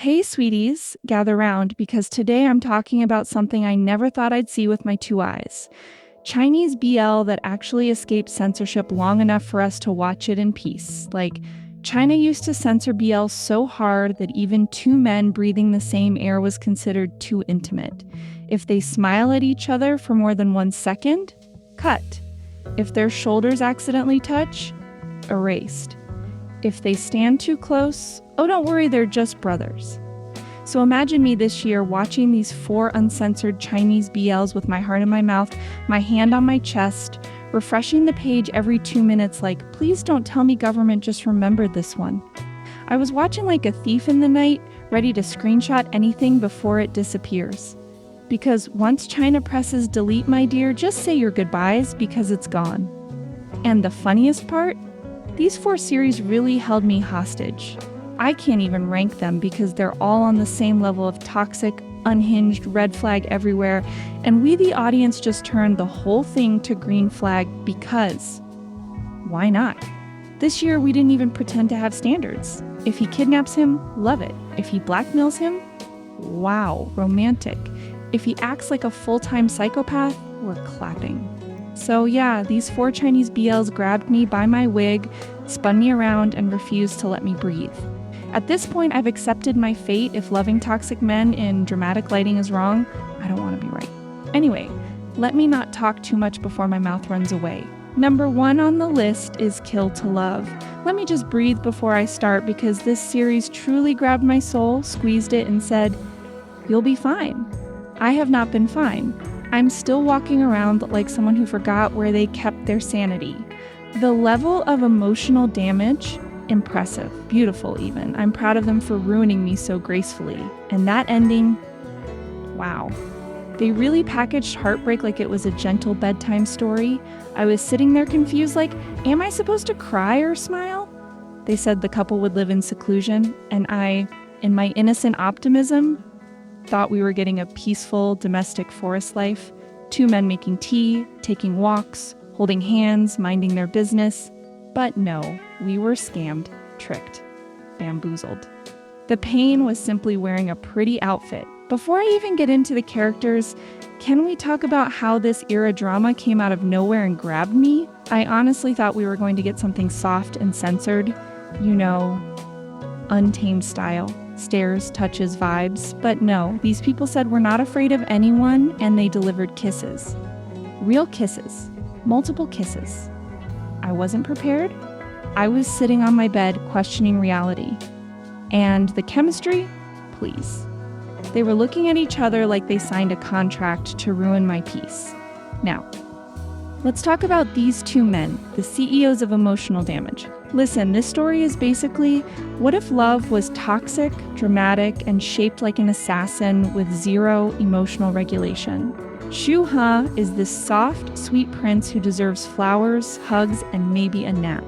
Hey, sweeties, gather round because today I'm talking about something I never thought I'd see with my two eyes. Chinese BL that actually escaped censorship long enough for us to watch it in peace. Like, China used to censor BL so hard that even two men breathing the same air was considered too intimate. If they smile at each other for more than 1 second, cut. If their shoulders accidentally touch, erased. If they stand too close, oh, don't worry, they're just brothers. So imagine me this year watching these 4 uncensored Chinese BLs with my heart in my mouth, my hand on my chest, refreshing the page every 2 minutes like, please don't tell me government just remembered this one. I was watching like a thief in the night, ready to screenshot anything before it disappears. Because once China presses delete, my dear, just say your goodbyes because it's gone. And the funniest part? These 4 series really held me hostage. I can't even rank them because they're all on the same level of toxic, unhinged, red flag everywhere, and we the audience just turned the whole thing to green flag because why not? This year we didn't even pretend to have standards. If he kidnaps him, love it. If he blackmails him, wow, romantic. If he acts like a full-time psychopath, we're clapping. So yeah, these 4 Chinese BLs grabbed me by my wig, spun me around, and refused to let me breathe. At this point, I've accepted my fate. If loving toxic men in dramatic lighting is wrong, I don't want to be right. Anyway, let me not talk too much before my mouth runs away. Number 1 on the list is Kill to Love. Let me just breathe before I start because this series truly grabbed my soul, squeezed it, and said, "You'll be fine." I have not been fine. I'm still walking around like someone who forgot where they kept their sanity. The level of emotional damage, impressive, beautiful even. I'm proud of them for ruining me so gracefully. And that ending, wow. They really packaged heartbreak like it was a gentle bedtime story. I was sitting there confused like, am I supposed to cry or smile? They said the couple would live in seclusion, and I, in my innocent optimism, thought we were getting a peaceful domestic forest life. 2 men making tea, taking walks, holding hands, minding their business. But no, we were scammed, tricked, bamboozled. The pain was simply wearing a pretty outfit. Before I even get into the characters, can we talk about how this era drama came out of nowhere and grabbed me? I honestly thought we were going to get something soft and censored, you know, untamed style. Stares, touches, vibes. But no, these people said we're not afraid of anyone, and they delivered kisses. Real kisses. Multiple kisses. I wasn't prepared. I was sitting on my bed questioning reality. And the chemistry? Please. They were looking at each other like they signed a contract to ruin my peace. Now, let's talk about these 2 men, the CEOs of emotional damage. Listen, this story is basically, what if love was toxic, dramatic, and shaped like an assassin with 0 emotional regulation? Shu He is this soft, sweet prince who deserves flowers, hugs, and maybe a nap.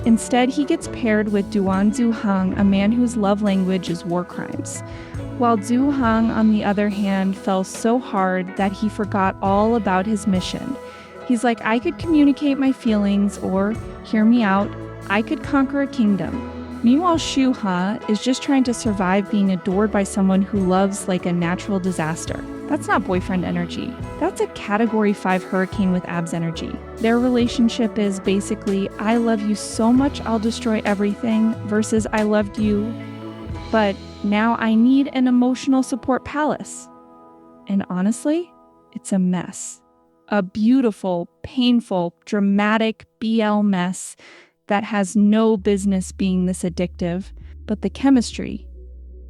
Instead, he gets paired with Duan Zuhang, a man whose love language is war crimes. While Zhu Hang, on the other hand, fell so hard that he forgot all about his mission. He's like, I could communicate my feelings, or, hear me out, I could conquer a kingdom. Meanwhile, Shu He is just trying to survive being adored by someone who loves like a natural disaster. That's not boyfriend energy. That's a Category 5 hurricane with abs energy. Their relationship is basically, I love you so much I'll destroy everything, versus I loved you, but now I need an emotional support palace. And honestly, it's a mess. A beautiful, painful, dramatic BL mess that has no business being this addictive. But the chemistry,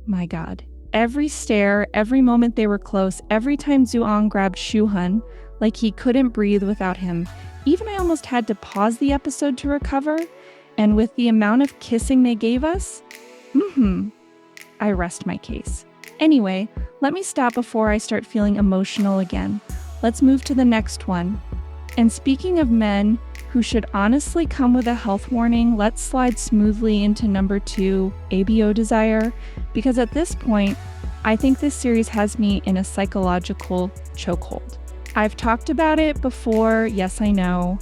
my God. Every stare, every moment they were close, every time Zuang grabbed Shuhan, like he couldn't breathe without him. Even I almost had to pause the episode to recover. And with the amount of kissing they gave us, I rest my case. Anyway, let me stop before I start feeling emotional again. Let's move to the next one. And speaking of men who should honestly come with a health warning, let's slide smoothly into number 2, ABO Desire, because at this point, I think this series has me in a psychological chokehold. I've talked about it before, yes I know,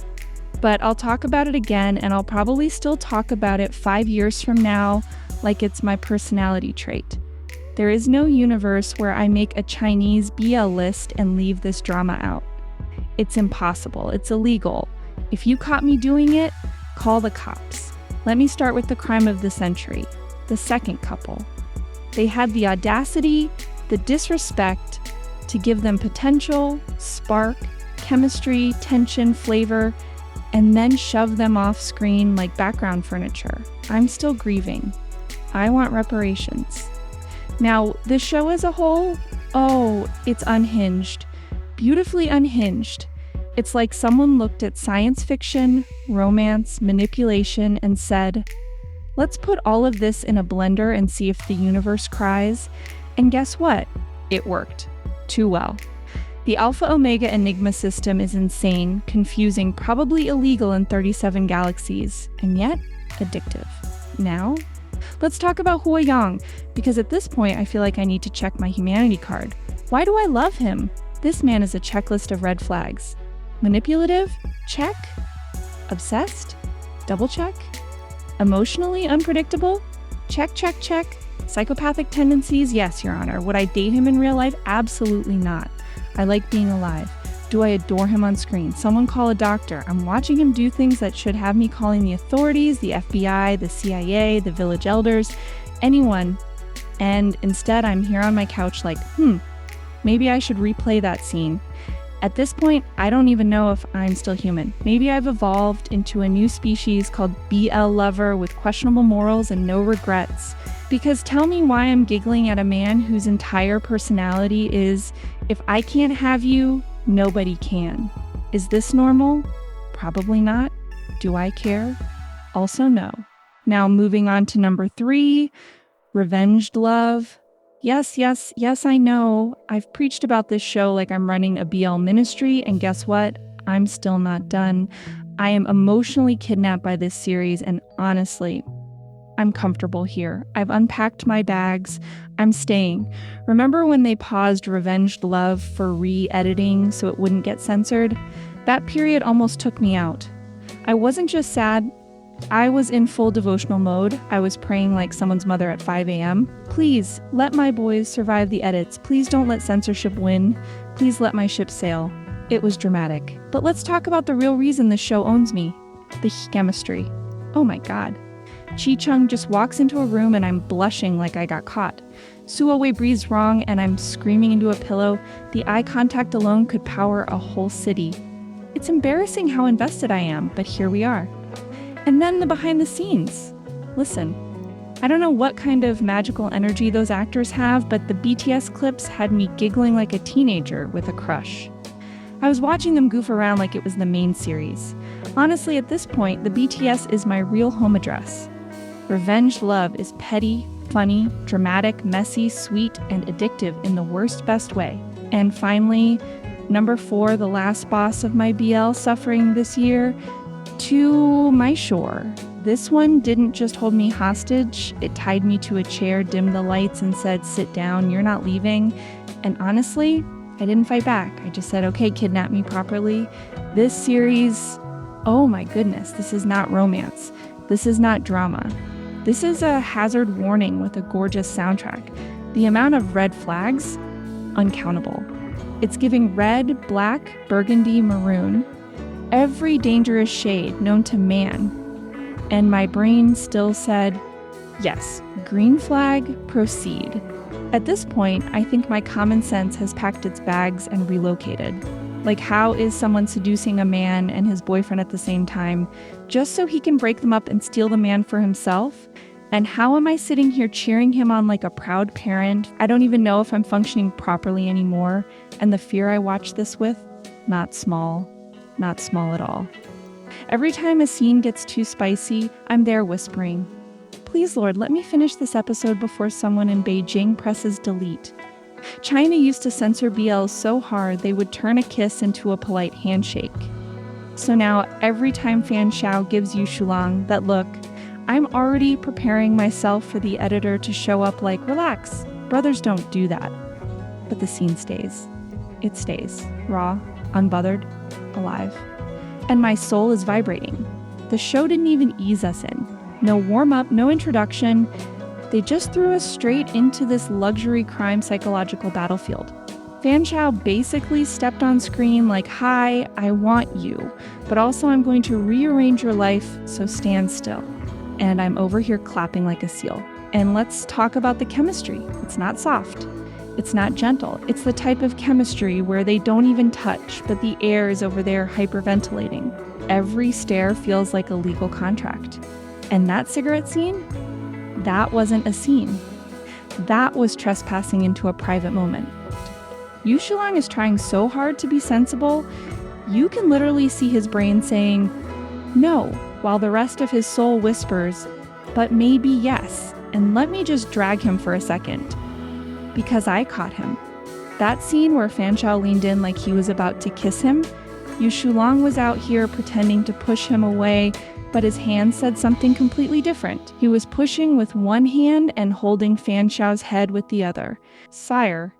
but I'll talk about it again, and I'll probably still talk about it 5 years from now like it's my personality trait. There is no universe where I make a Chinese BL list and leave this drama out. It's impossible. It's illegal. If you caught me doing it, call the cops. Let me start with the crime of the century, the second couple. They had the audacity, the disrespect to give them potential, spark, chemistry, tension, flavor, and then shove them off screen like background furniture. I'm still grieving. I want reparations. Now, this show as a whole, it's unhinged. Beautifully unhinged. It's like someone looked at science fiction, romance, manipulation, and said, let's put all of this in a blender and see if the universe cries. And guess what? It worked. Too well. The Alpha Omega Enigma system is insane, confusing, probably illegal in 37 galaxies, and yet addictive. Now, let's talk about Hua Yang, because at this point I feel like I need to check my humanity card. Why do I love him? This man is a checklist of red flags. Manipulative? Check. Obsessed? Double check. Emotionally unpredictable? Check, check, check. Psychopathic tendencies? Yes, Your Honor. Would I date him in real life? Absolutely not. I like being alive. Do I adore him on screen? Someone call a doctor. I'm watching him do things that should have me calling the authorities, the FBI, the CIA, the village elders, anyone. And instead, I'm here on my couch like, maybe I should replay that scene. At this point, I don't even know if I'm still human. Maybe I've evolved into a new species called BL lover with questionable morals and no regrets. Because tell me why I'm giggling at a man whose entire personality is, if I can't have you, nobody can. Is this normal? Probably not. Do I care? Also no. Now moving on to number 3, revenged love. Yes, I know. I've preached about this show like I'm running a BL ministry, and guess what? I'm still not done. I am emotionally kidnapped by this series, and honestly, I'm comfortable here. I've unpacked my bags. I'm staying. Remember when they paused Revenged Love for re-editing so it wouldn't get censored? That period almost took me out. I wasn't just sad. I was in full devotional mode. I was praying like someone's mother at 5 a.m. Please, let my boys survive the edits. Please don't let censorship win. Please let my ship sail. It was dramatic. But let's talk about the real reason the show owns me. The chemistry. Oh my god. Chi-Chung just walks into a room and I'm blushing like I got caught. Suowei breathes wrong and I'm screaming into a pillow. The eye contact alone could power a whole city. It's embarrassing how invested I am, but here we are. And then the behind the scenes. Listen, I don't know what kind of magical energy those actors have, but the BTS clips had me giggling like a teenager with a crush. I was watching them goof around like it was the main series. Honestly, at this point, the BTS is my real home address. Revenge love is petty, funny, dramatic, messy, sweet, and addictive in the worst best way. And finally, number 4, the last boss of my BL suffering this year, To My Shore. This one didn't just hold me hostage, it tied me to a chair, dimmed the lights, and said, sit down, you're not leaving. And honestly, I didn't fight back. I just said, okay, kidnap me properly. This series, oh my goodness, this is not romance. This is not drama. This is a hazard warning with a gorgeous soundtrack. The amount of red flags, uncountable. It's giving red, black, burgundy, maroon, every dangerous shade known to man. And my brain still said, yes, green flag, proceed. At this point, I think my common sense has packed its bags and relocated. Like, how is someone seducing a man and his boyfriend at the same time just so he can break them up and steal the man for himself? And how am I sitting here cheering him on like a proud parent? I don't even know if I'm functioning properly anymore. And the fear I watch this with, not small at all. Every time a scene gets too spicy, I'm there whispering, please, Lord, let me finish this episode before someone in Beijing presses delete. China used to censor BL so hard they would turn a kiss into a polite handshake. So now, every time Fan Xiao gives you Shulang that look, I'm already preparing myself for the editor to show up like, relax, brothers don't do that. But the scene stays. It stays. Raw, unbothered, alive. And my soul is vibrating. The show didn't even ease us in. No warm-up, no introduction. They just threw us straight into this luxury crime psychological battlefield. Fan Chao basically stepped on screen like, "Hi, I want you, but also I'm going to rearrange your life, so stand still." And I'm over here clapping like a seal. And let's talk about the chemistry. It's not soft. It's not gentle. It's the type of chemistry where they don't even touch, but the air is over there hyperventilating. Every stare feels like a legal contract. And that cigarette scene? That wasn't a scene. That was trespassing into a private moment. Yu Shulang is trying so hard to be sensible, you can literally see his brain saying, "No," while the rest of his soul whispers, "But maybe yes, and let me just drag him for a second." Because I caught him. That scene where Fan Chao leaned in like he was about to kiss him, Yu Shulang was out here pretending to push him away, but his hand said something completely different. He was pushing with one hand and holding Fan Chao's head with the other. "Sire,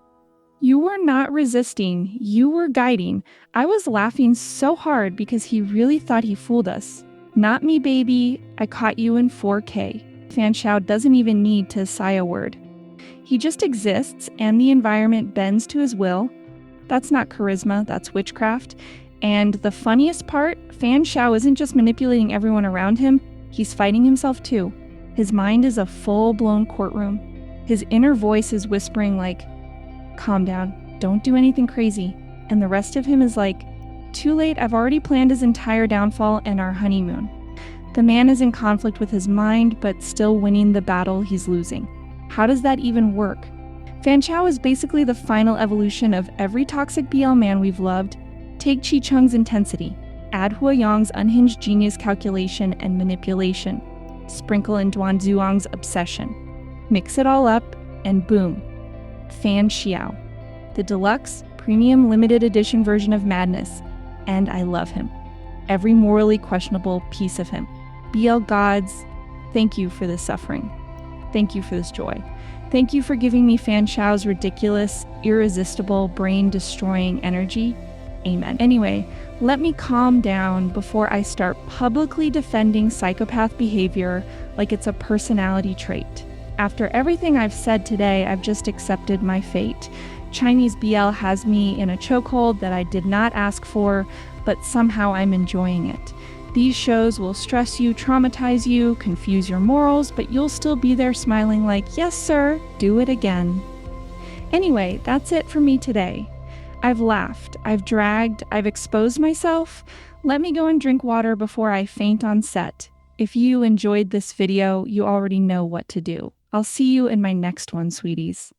you were not resisting, you were guiding." I was laughing so hard because he really thought he fooled us. "Not me, baby. I caught you in 4K. Fan Chao doesn't even need to sigh a word. He just exists and the environment bends to his will. That's not charisma, that's witchcraft. And the funniest part, Fan Chao isn't just manipulating everyone around him, he's fighting himself too. His mind is a full-blown courtroom. His inner voice is whispering like, "Calm down, don't do anything crazy." And the rest of him is like, "Too late, I've already planned his entire downfall and our honeymoon." The man is in conflict with his mind, but still winning the battle he's losing. How does that even work? Fan Chao is basically the final evolution of every toxic BL man we've loved. Take Chi Chung's intensity, add Hua Yong's unhinged genius calculation and manipulation, sprinkle in Duan Zhuang's obsession. Mix it all up, and boom, Fan Chao, the deluxe, premium, limited edition version of madness. And I love him. Every morally questionable piece of him. BL gods, thank you for this suffering. Thank you for this joy. Thank you for giving me Fan Chao's ridiculous, irresistible, brain-destroying energy. Amen. Anyway, let me calm down before I start publicly defending psychopath behavior like it's a personality trait. After everything I've said today, I've just accepted my fate. Chinese BL has me in a chokehold that I did not ask for, but somehow I'm enjoying it. These shows will stress you, traumatize you, confuse your morals, but you'll still be there smiling like, "Yes, sir, do it again." Anyway, that's it for me today. I've laughed, I've dragged, I've exposed myself. Let me go and drink water before I faint on set. If you enjoyed this video, you already know what to do. I'll see you in my next one, sweeties.